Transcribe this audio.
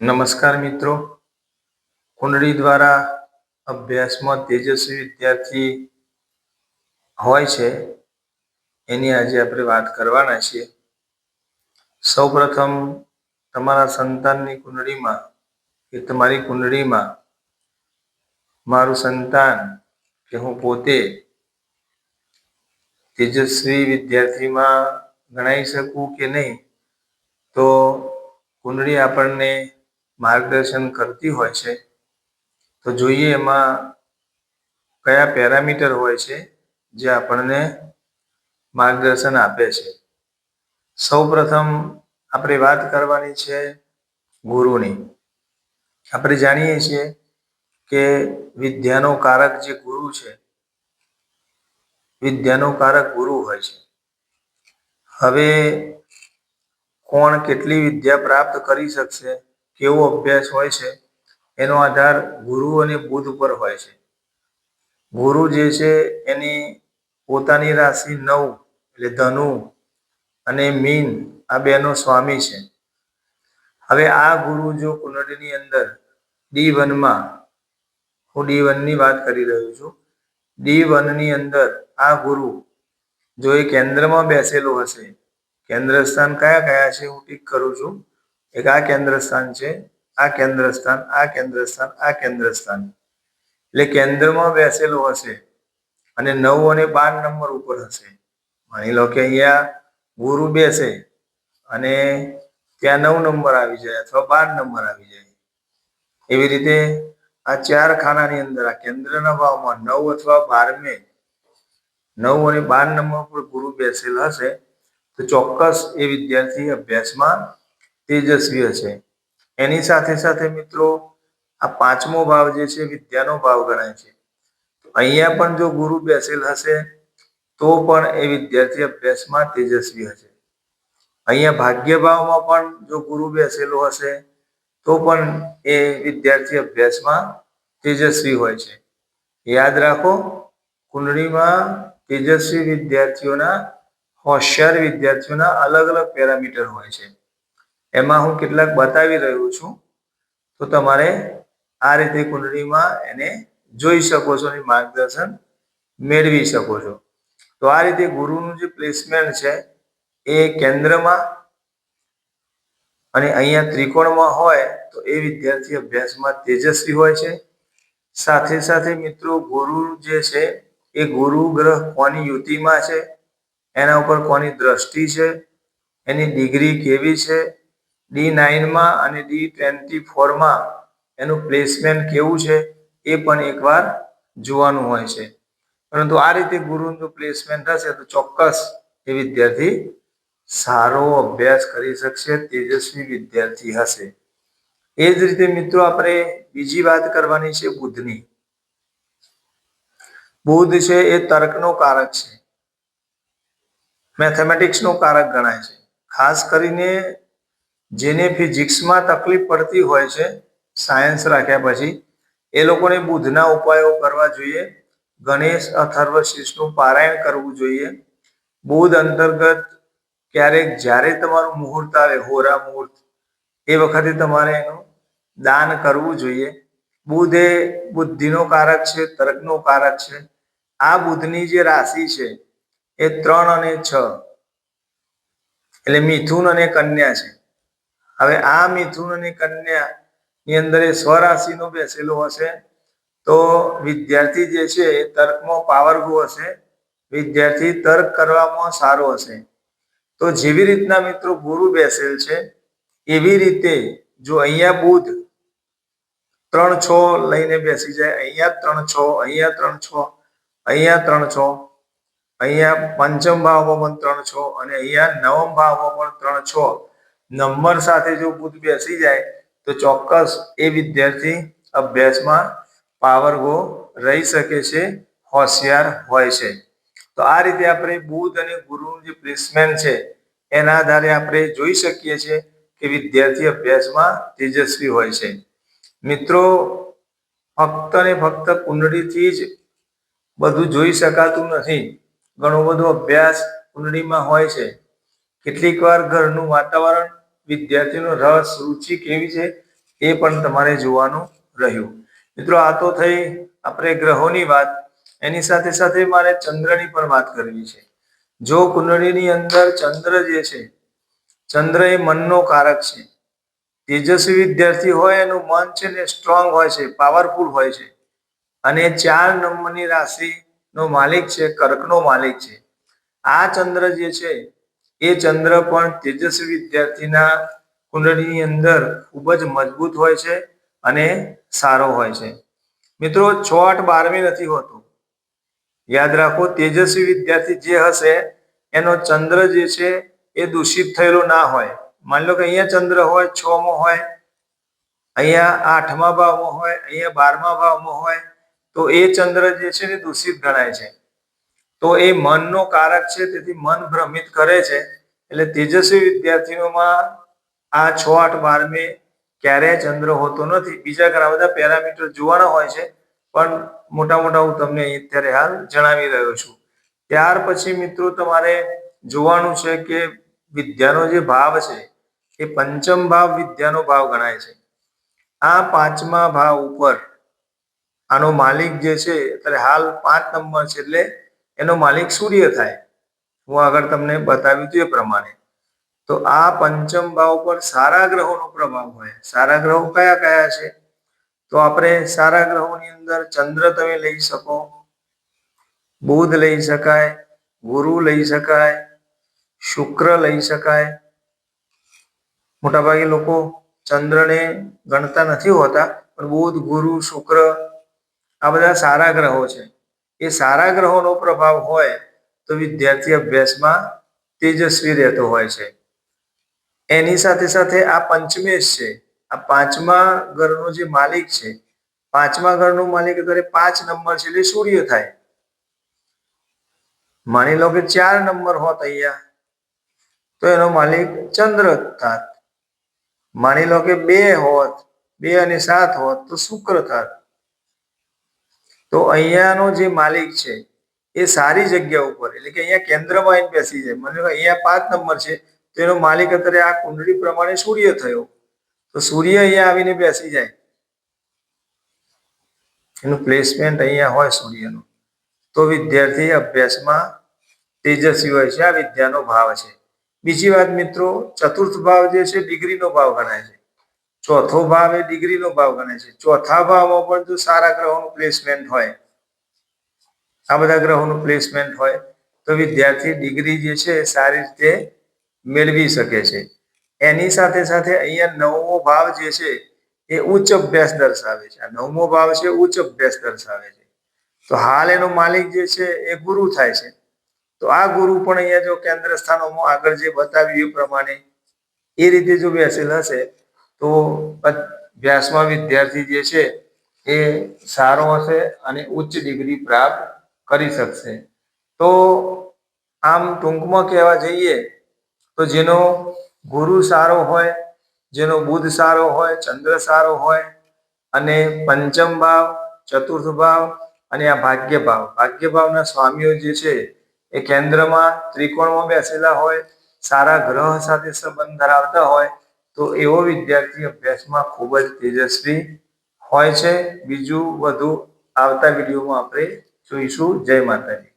નમસ્કાર મિત્રો, કુંડળી દ્વારા અભ્યાસમાં તેજસ્વી વિદ્યાર્થી હોય છે એની આજે આપણે વાત કરવાના છીએ. સૌપ્રથમ તમારા સંતાનની કુંડળીમાં કે તમારી કુંડળીમાં મારું સંતાન કે હું પોતે તેજસ્વી વિદ્યાર્થીમાં ગણાઈ શકું કે નહીં, તો કુંડળી આપણને માર્ગદર્શન કરતી હોય છે. તો જોઈએ એમાં કયા પેરામીટર હોય છે જે આપણને માર્ગદર્શન આપે છે. સૌપ્રથમ આપણે વાત કરવાની છે ગુરુની. આપણે જાણીએ છીએ કે વિદ્યાનો કારક જે ગુરુ છે, વિદ્યાનો કારક ગુરુ હોય છે. હવે કોણ કેટલી વિદ્યા પ્રાપ્ત કરી શકશે, કેવો અભ્યાસ હોય છે, એનો આધાર ગુરુ અને બુધ ઉપર હોય છે. ગુરુ જે છે એની પોતાની રાશિ 9 એટલે ધનુ અને મીન આ બેનો સ્વામી છે. હવે આ ગુરુ જો કુંડળીની અંદર D1માં, હું D1 ની વાત કરી રહ્યો છું, D1 ની અંદર આ ગુરુ જો એ કેન્દ્રમાં બેસેલો હશે, કેન્દ્ર સ્થાન કયા કયા છે હું ટીક કરું છું, એક આ કેન્દ્ર સ્થાન છે, આ કેન્દ્ર સ્થાન, આ કેન્દ્ર સ્થાન, આ કેન્દ્ર સ્થાન, એટલે કેન્દ્રમાં બેસેલો હશે અને 9 અને 12 નંબર ઉપર હશે. માની લો કે અહીંયા ગુરુ બેસે અને ત્યાં 9 નંબર આવી જાય અથવા 12 નંબર આવી જાય. એવી રીતે આ 4 ખાનાની અંદર આ કેન્દ્રના ભાવમાં 9 અથવા 12 9 અને 12 નંબર પર ગુરુ બેસેલ હશે તો ચોક્કસ એ વિદ્યાર્થી અભ્યાસમાં તેજસ્વી હશે. એની સાથે સાથે મિત્રો આ 5મો ભાવ જે છે વિદ્યાનો ભાવ ગણાય છે. અહીંયા પણ જો ગુરુ બેસેલ હશે તો પણ એ વિદ્યાર્થી અભ્યાસમાં તેજસ્વી હશે. અહીંયા ભાગ્ય ભાવમાં પણ જો ગુરુ બેસેલો હશે તો પણ એ વિદ્યાર્થી અભ્યાસમાં તેજસ્વી હોય છે. યાદ રાખો, કુંડળીમાં તેજસ્વી વિદ્યાર્થીઓના, હોશિયાર વિદ્યાર્થીઓના અલગ અલગ પેરામીટર હોય છે. એમાં હું કેટલાક બતાવી રહ્યો છું, તો તમારે આ રીતે કુંડળીમાં એને જોઈ શકો છો અને માર્ગદર્શન મેળવી શકો છો. તો આ રીતે ગુરુનું જે પ્લેસમેન્ટ છે એ કેન્દ્રમાં અને અહીંયા ત્રિકોણમાં હોય તો એ વિદ્યાર્થી અભ્યાસમાં તેજસ્વી હોય છે. સાથે સાથે મિત્રો ગુરુ જે છે એ ગુરુ ગ્રહ કોની યુતિમાં છે, એના ઉપર કોની દ્રષ્ટિ છે, એની ડિગ્રી કેવી છે, D9માં અને D24માં એનું પ્લેસમેન્ટ કેવું છે એ પણ એકવાર જોવાનું હોય છે. પરંતુ આ રીતે ગુરુનું પ્લેસમેન્ટ હશે તો ચોક્કસ એ વિદ્યાર્થી સારો અભ્યાસ કરી શકશે, તેજસ્વી વિદ્યાર્થી હશે. એ જ રીતે મિત્રો આપણે બીજી વાત કરવાની છે બુધની. બુધ છે એ તર્કનો કારક છે, મેથેમેટિક્સનો કારક ગણાય છે. ખાસ કરીને જેને ફિઝિક્સમાં તકલીફ પડતી હોય છે સાયન્સ રાખ્યા પછી, એ લોકોને બુધના ઉપાયો કરવા જોઈએ. ગણેશ અથર્વ શીર્ષનું પારાયણ કરવું જોઈએ. બુધ અંતર્ગત ક્યારેક જ્યારે તમારું મુહૂર્ત આવે, હોરા મુહૂર્ત, એ વખતે તમારે એનું દાન કરવું જોઈએ. બુધ એ બુદ્ધિનો કારક છે, તર્કનો કારક છે. આ બુધની જે રાશિ છે એ 3 અને 6 એટલે મિથુન અને કન્યા છે. હવે આ મિથુન અને કન્યા ની અંદર એ સ્વરાશિનો બેસેલો હશે તો વિદ્યાર્થી જે છે એ તર્કમાં પાવરફુલ હશે, વિદ્યાર્થી તર્ક કરવામાં સારો હશે. તો જેવી રીતના મિત્રો ગુરુ બેસેલ છે એવી રીતે જો અહીંયા બુધ 3-6 લઈને બેસી જાય, અહીંયા 3-6, અહીંયા 3-6, અહીંયા 3-6, અહીંયા પંચમ ભાવમાં પણ 3-6 અને અહીંયા નવમ ભાવમાં પણ 3-6 નંબર સાથે જો બુધ બેસી જાય તો ચોક્કસ એ વિદ્યાર્થી અભ્યાસમાં પાવરગો રહી શકે છે, હોશિયાર હોય છે. તો આ રીતે આપણે બુધ અને ગુરુનું જે પ્લેસમેન્ટ છે એના આધારે આપણે જોઈ શકીએ છીએ કે વિદ્યાર્થી અભ્યાસમાં તેજસ્વી હોય છે. મિત્રો, ફક્ત ને ફક્ત કુંડળીથી જ બધું જોઈ શકાતું નથી. ઘણો બધો અભ્યાસ કુંડળીમાં હોય છે. કેટલીક વાર ઘરનું વાતાવરણ, વિદ્યાર્થીનો રસ, રુચિ કેવી છે એ પણ તમારે જોવાનું રહ્યું. મિત્રો, આ તો થઈ આપણે ગ્રહોની વાત. એની સાથે સાથે મારે ચંદ્રની પણ વાત કરવી છે. જો કુંડળીની અંદર ચંદ્ર જે છે, ચંદ્ર એ મનનો કારક છે. તેજસ્વી વિદ્યાર્થી હોય એનું મન છે ને સ્ટ્રોંગ હોય છે, પાવરફુલ હોય છે. અને 4 નંબરની રાશિનો માલિક છે, કર્કનો માલિક છે. આ ચંદ્ર જે છે એ ચંદ્ર પણ તેજસ્વી વિદ્યાર્થીના કુંડળીની અંદર ખૂબ જ મજબૂત હોય છે અને સારો હોય છે. મિત્રો, 6, 8, 12 નથી હોતું. યાદ રાખો, તેજસ્વી વિદ્યાર્થી જે હશે એનો ચંદ્ર જે છે એ દૂષિત થયેલો ના હોય. માની લો કે અહીંયા ચંદ્ર હોય 6માં હોય, અહીંયા 8મા ભાવમાં હોય, અહીંયા 12મા ભાવમાં હોય, તો એ ચંદ્ર જે છે એ દૂષિત ગણાય છે. તો એ મનનો કારક છે, તેથી મન ભ્રમિત કરે છે. એટલે તેજસ્વી વિદ્યાર્થીઓમાં આ 6, 8, 12 ક્યારેય ચંદ્ર હોતો નથી. બીજા ઘણા બધા પેરામીટર જોવાના હોય છે, પણ મોટા હું તમને અત્યારે હાલ જણાવી રહ્યો છું. ત્યાર પછી મિત્રો તમારે જોવાનું છે કે વિદ્યાનો જે ભાવ છે એ પંચમ ભાવ વિદ્યાનો ભાવ ગણાય છે. આ 5મા ભાવ ઉપર આનો માલિક જે છે, અત્યારે હાલ 5 નંબર છે, એટલે એનો માલિક સૂર્ય થાય. હું આગળ તમને બતાવ્યું હતું એ પ્રમાણે. તો આ પંચમ ભાવ પર સારા ગ્રહોનો પ્રભાવ હોય. સારા ગ્રહો કયા કયા છે? તો આપણે સારા ગ્રહોની અંદર ચંદ્ર તમે લઈ શકો, બુધ લઈ શકાય, ગુરુ લઈ શકાય, શુક્ર લઈ શકાય. મોટાભાગે લોકો ચંદ્રને ગણતા નથી હોતા, પણ બુધ, ગુરુ, શુક્ર આ બધા સારા ગ્રહો છે. એ સારા ગ્રહોનો પ્રભાવ હોય તો વિદ્યાર્થી અભ્યાસમાં તેજસ્વી રહેતો હોય છે. એની સાથે સાથે આ પંચમેશ છે. આ 5મા ઘરનો જે માલિક છે, 5મા ઘરનો માલિક અત્યારે 5 નંબર છે, એટલે સૂર્ય થાય. માની લો કે 4 નંબર હોત અહીંયા, તો એનો માલિક ચંદ્ર થાત. માની લો કે 2 હોત, 2 અને 7 હોત તો શુક્ર થાત. તો અહીંયાનો જે માલિક છે એ સારી જગ્યા ઉપર, એટલે કે અહીંયા કેન્દ્રમાં આવીને બેસી જાય. માની લો અહીંયા 5 નંબર છે, તો એનો માલિક અત્યારે આ કુંડળી પ્રમાણે સૂર્ય થયો. તો સૂર્ય અહીંયા આવીને બેસી જાય, એનું પ્લેસમેન્ટ અહીંયા હોય સૂર્યનું, તો વિદ્યાર્થી અભ્યાસમાં તેજસ્વી હોય છે. આ વિદ્યાનો ભાવ છે. બીજી વાત મિત્રો, ચતુર્થ ભાવ જે છે ડિગ્રીનો ભાવ ગણાય છે. ચોથો ભાવ એ ડિગ્રીનો ભાવ ગણાય છે. ચોથા ભાવમાં પણ જો સારા ગ્રહોનું પ્લેસમેન્ટ હોય, આ બધા ગ્રહોનું પ્લેસમેન્ટ હોય, તો વિદ્યાર્થી ડિગ્રી જે છે સારી રીતે મેળવી શકે છે. એની સાથે સાથે અહીંયા 9મો ભાવ જે છે એ ઉચ્ચ અભ્યાસ દર્શાવે છે. આ 9મો ભાવ છે ઉચ્ચ અભ્યાસ દર્શાવે છે. તો હાલ એનો માલિક જે છે એ ગુરુ થાય છે. તો આ ગુરુ પણ અહીંયા જો કેન્દ્ર સ્થાનોમાં આગળ જે બતાવ્યું એ પ્રમાણે એ રીતે જો બેસેલ હશે, તો અભ્યાસમાં વિદ્યાર્થી જે છે એ સારો હશે અને ઉચ્ચ ડિગ્રી પ્રાપ્ત કરી શકશે. તો આમ ટૂંકમાં કહેવા જઈએ તો જેનો ગુરુ સારો હોય, જેનો બુધ સારો હોય, ચંદ્ર સારો હોય, અને પંચમ ભાવ, ચતુર્થ ભાવ અને આ ભાગ્ય ભાવના સ્વામીઓ જે છે એ કેન્દ્રમાં ત્રિકોણમાં બેસેલા હોય, સારા ગ્રહ સાથે સંબંધ ધરાવતા હોય, તો એવો વિદ્યાર્થી અભ્યાસમાં ખૂબ જ તેજસ્વી હોય છે. બીજું વધુ આવતા વિડીયોમાં આપણે જોઈશું. જય માતાજી.